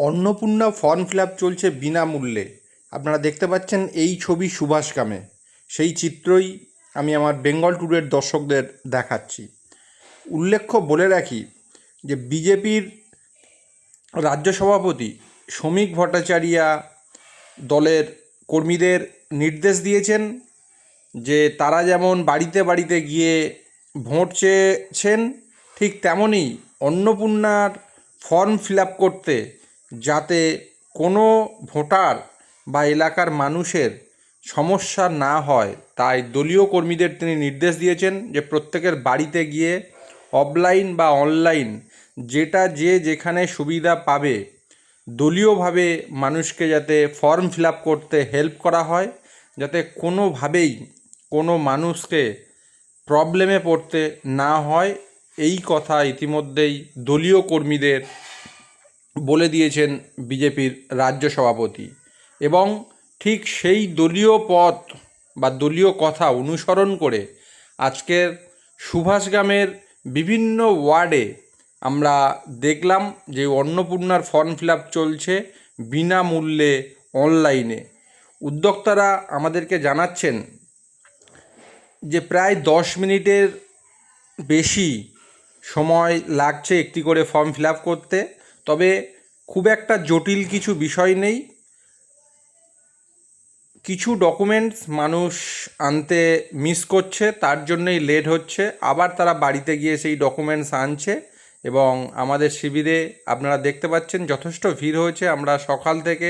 Annapurna form fill up চলছে বিনামূল্যে। আপনারা দেখতে পাচ্ছেন এই ছবি সুভাষগ্রামে। সেই চিত্রই আমি আমার বেঙ্গল টুডের দর্শকদের দেখাচ্ছি। উল্লেখ্য বলে রাখি যে বিজেপির রাজ্য সভাপতি শ্রমিক ভট্টাচার্যা দলের কর্মীদের নির্দেশ দিয়েছেন যে তারা যেমন বাড়িতে বাড়িতে গিয়ে ভোট চেয়েছেন, ঠিক তেমনই অন্নপূর্ণার ফর্ম ফিল আপ করতে যাতে কোনো ভোটার বা এলাকার মানুষের সমস্যা না হয়, তাই দলীয় কর্মীদের তিনি নির্দেশ দিয়েছেন যে প্রত্যেকের বাড়িতে গিয়ে অফলাইন বা অনলাইন যেটা যে যেখানে সুবিধা পাবে দলীয়ভাবে মানুষকে যাতে ফর্ম ফিল আপ করতে হেল্প করা হয়, যাতে কোনোভাবেই কোনো মানুষকে প্রবলেমে পড়তে না হয়, এই কথা ইতিমধ্যেই দলীয় কর্মীদের বলে দিয়েছেন বিজেপির রাজ্য সভাপতি। এবং ঠিক সেই দলীয় পথ বা দলীয় কথা অনুসরণ করে আজকের সুভাষগ্রামের বিভিন্ন ওয়ার্ডে আমরা দেখলাম যে অন্নপূর্ণার ফর্ম ফিল আপ চলছে বিনামূল্যে অনলাইনে। উদ্যোক্তারা আমাদেরকে জানাচ্ছেন যে প্রায় 10 মিনিটের বেশি সময় লাগছে একটি করে ফর্ম ফিল আপ করতে, তবে খুব একটা জটিল কিছু বিষয় নেই। কিছু ডকুমেন্টস মানুষ আনতে মিস করছে, তার জন্যই লেট হচ্ছে, আবার তারা বাড়িতে গিয়ে সেই ডকুমেন্টস আনছে। এবং আমাদের শিবিরে আপনারা দেখতে পাচ্ছেন যথেষ্ট ভিড় হয়েছে। আমরা সকাল থেকে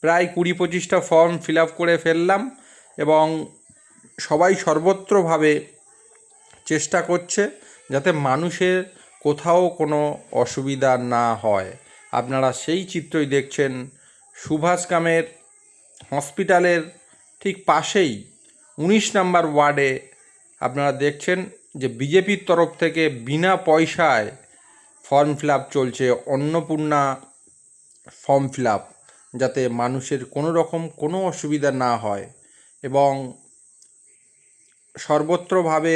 প্রায় 20-25টা ফর্ম ফিল আপ করে ফেললাম এবং সবাই সর্বত্রভাবে চেষ্টা করছে যাতে মানুষের কোথাও কোনো অসুবিধা না হয়। আপনারা সেই চিত্রই দেখছেন সুভাষগ্রামের হসপিটালের ঠিক পাশেই 19 নম্বর ওয়ার্ডে। আপনারা দেখছেন যে বিজেপির তরফ থেকে বিনা পয়সায় ফর্ম ফিল আপ চলছে, অন্নপূর্ণা ফর্ম ফিল আপ, যাতে মানুষের কোনো রকম কোনো অসুবিধা না হয় এবং সর্বত্রভাবে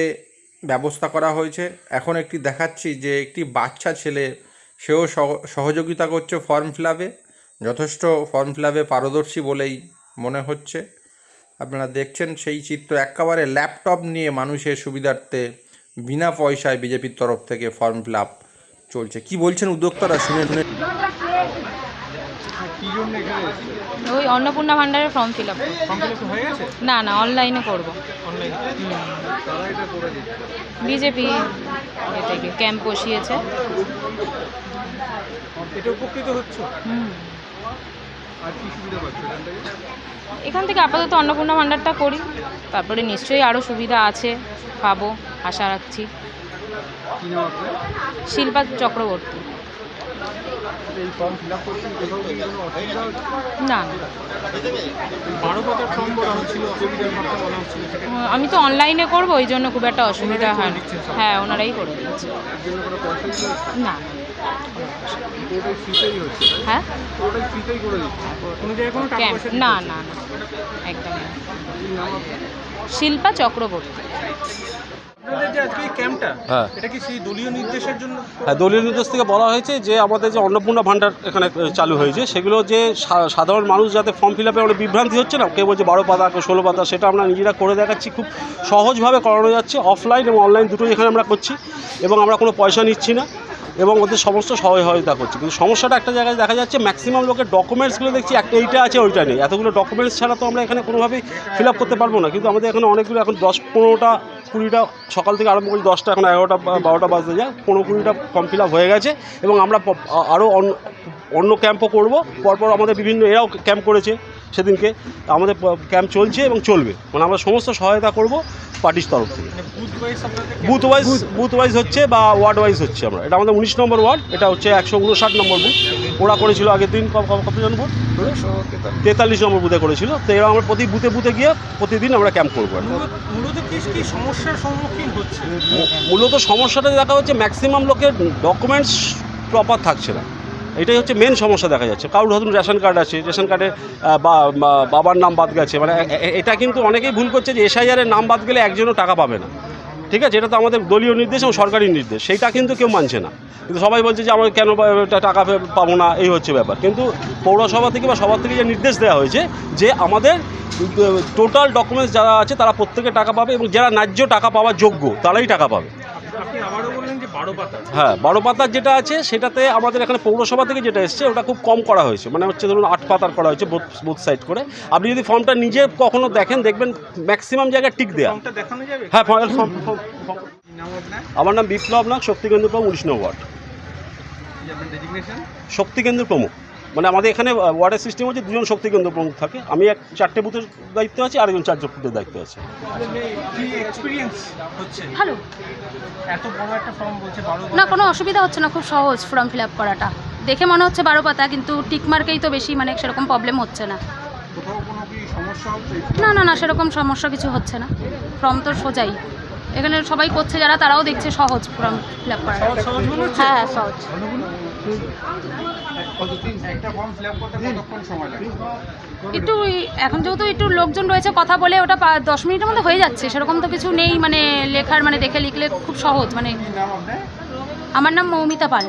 ব্যবস্থা করা হয়েছে। এখন একটি দেখাচ্ছি যে একটি বাচ্চা ছেলে, সেও সহযোগিতা করছে ফর্ম ফিল আপে, যথেষ্ট ফর্ম ফিল আপে পারদর্শী বলেই মনে হচ্ছে। আপনারা দেখছেন সেই চিত্র, একেবারে ল্যাপটপ নিয়ে মানুষের সুবিধার্থে বিনা পয়সায় বিজেপির তরফ থেকে ফর্ম ফিল আপ চলছে। কি বলছেন উদ্যোক্তারা শুনে ওই অন্নপূর্ণা ভান্ডারের ফর্ম ফিল আপ। না না, অনলাইনে করবো। বিজেপি থেকে ক্যাম্প বসিয়েছে। এখান থেকে আপাতত অন্নপূর্ণা ভান্ডারটা করি, তারপরে নিশ্চয়ই আরও সুবিধা আছে, পাবো আশা রাখছি। শিল্পা চক্রবর্তী। না আমি তো অনলাইনে করবো, ওই জন্য খুব একটা অসুবিধা হয় না। হ্যাঁ, ওনারাই করে দিচ্ছে। না হ্যাঁ, না না না, একদম শিল্পা চক্রবর্তী। হ্যাঁ, দলীয় নির্দেশ থেকে বলা হয়েছে যে আমাদের যে অন্নপূর্ণা ভাণ্ডার এখানে চালু হয়েছে, সেগুলো যে সাধারণ মানুষ যাতে ফর্ম ফিল আপে অনেক বিভ্রান্তি হচ্ছে না, কেউ বলছে 12 পাতা, কেউ 16 পাতা, সেটা আমরা নিজেরা করে দেখাচ্ছি। খুব সহজভাবে করানো যাচ্ছে, অফলাইন এবং অনলাইন দুটোই এখানে আমরা করছি এবং আমরা কোনো পয়সা নিচ্ছি না এবং ওদের সমস্ত সহায়তা করছি। কিন্তু সমস্যাটা একটা জায়গায় দেখা যাচ্ছে, ম্যাক্সিমাম লোকের ডকুমেন্টসগুলো দেখছি এইটা আছে ওইটা নেই। এতগুলো ডকুমেন্টস ছাড়া তো আমরা এখানে কোনোভাবেই ফিল আপ করতে পারবো না। কিন্তু আমাদের এখানে অনেকগুলো, এখন 10-15টা 20টা, সকাল থেকে আরম্ভ করি 10টা, এখন 11টা 12টা বাজতে যায়, 15-20টা ফর্ম ফিল আপ হয়ে গেছে এবং আমরা আরও অন্য ক্যাম্পও করবো। পরপর আমাদের বিভিন্ন এরাও ক্যাম্প করেছে সেদিনকে, আমাদের ক্যাম্প চলছে এবং চলবে। মানে আমরা সমস্ত সহায়তা করব পার্টির তরফ থেকে। বুথ ওয়াইজ হচ্ছে বা ওয়ার্ড ওয়াইজ হচ্ছে। আমরা এটা আমাদের 19 নম্বর ওয়ার্ড, এটা হচ্ছে 159 নম্বর বুথ। ওরা করেছিল আগের দিন কতজন ভোট, 43 নম্বর বুথে করেছিল। তো এরা আমরা প্রতি বুথে গিয়ে প্রতিদিন আমরা ক্যাম্প করবো। মূলত সমস্যাটা দেখা হচ্ছে ম্যাক্সিমাম লোকের ডকুমেন্টস প্রপার থাকছে না, এটাই হচ্ছে মেন সমস্যা দেখা যাচ্ছে। কারোর ধরুন রেশন কার্ড আছে, রেশন কার্ডে বাবার নাম বাদ গেছে, মানে এটা কিন্তু অনেকেই ভুল করছে যে এসআইআরের নাম বাদ গেলে একজনও টাকা পাবে না। ঠিক আছে, এটা তো আমাদের দলীয় নির্দেশ এবং সরকারি নির্দেশ, সেইটা কিন্তু কেউ মানছে না। কিন্তু সবাই বলছে যে আমরা কেন টাকা পাবো না, এই হচ্ছে ব্যাপার। কিন্তু পৌরসভা থেকে বা সবার থেকে যে নির্দেশ দেওয়া হয়েছে যে আমাদের টোটাল ডকুমেন্টস যারা আছে তারা প্রত্যেকে টাকা পাবে এবং যারা ন্যায্য টাকা পাওয়ার যোগ্য তারাই টাকা পাবে। আপনি আবারও বললেন যে 12 পাতা। হ্যাঁ, 12 পাতার যেটা আছে সেটাতে আমাদের এখানে পৌরসভা থেকে যেটা এসছে ওটা খুব কম করা হয়েছে, মানে হচ্ছে ধরুন 8 পাতার করা হয়েছে বোথ সাইড করে। আপনি যদি ফর্মটা নিজে কখনো দেখেন দেখবেন ম্যাক্সিমাম জায়গায় টিক দেয়া। ফর্মটা দেখানো যাবে? হ্যাঁ, কি নাম আপনার? আমার নাম বিপ্লব নাগ, শক্তিকেন্দ্র প্রমুখ, 19 নং ওয়ার্ড। কি আপনার ডেজিগনেশন? শক্তিকেন্দ্র প্রমুখ, মানে আমাদের এখানে ওয়ার্ডের সিস্টেম হচ্ছে 2জন শক্তিকেন্দ্র প্রমুখ থাকে। আমি 4টে বুথের দায়িত্ব আছি, আরেকজন 4জন বুথের দায়িত্ব আছে। কি এক্সপিরিয়েন্স হচ্ছে? ভালো এত বড় একটা ফর্ম বলছে 12 না, পাতা। কোনো অসুবিধা হচ্ছে না, খুব সহজ ফর্ম ফিল আপ করাটা। দেখে মনে হচ্ছে 12 পাতা, কিন্তু টিকমার্কেই তো বেশি, মানে সেরকম প্রবলেম হচ্ছে না। কোথাও কোনো কি সমস্যা হচ্ছে? না না না, সেরকম সমস্যা কিছু হচ্ছে না, ফর্ম তো সোজাই। এখানে সবাই করছে যারা, তারাও দেখছে সহজ ফর্ম ফিল আপ করাটা। সহজ মনে হচ্ছে? হ্যাঁ হ্যাঁ, সহজ। একটা ফর্ম ফিল আপ করতে কতক্ষণ সময় লাগে? একটু এখন যেহেতু একটু লোকজন রয়েছে, কথা বলে ওটা 10 মিনিটের মধ্যে হয়ে যাচ্ছে, সেরকম তো কিছু নেই। মানে লেখার, মানে দেখে লিখলে খুব সহজ। মানে কি নাম আপনার? আমার নাম মৌমিতা পাল।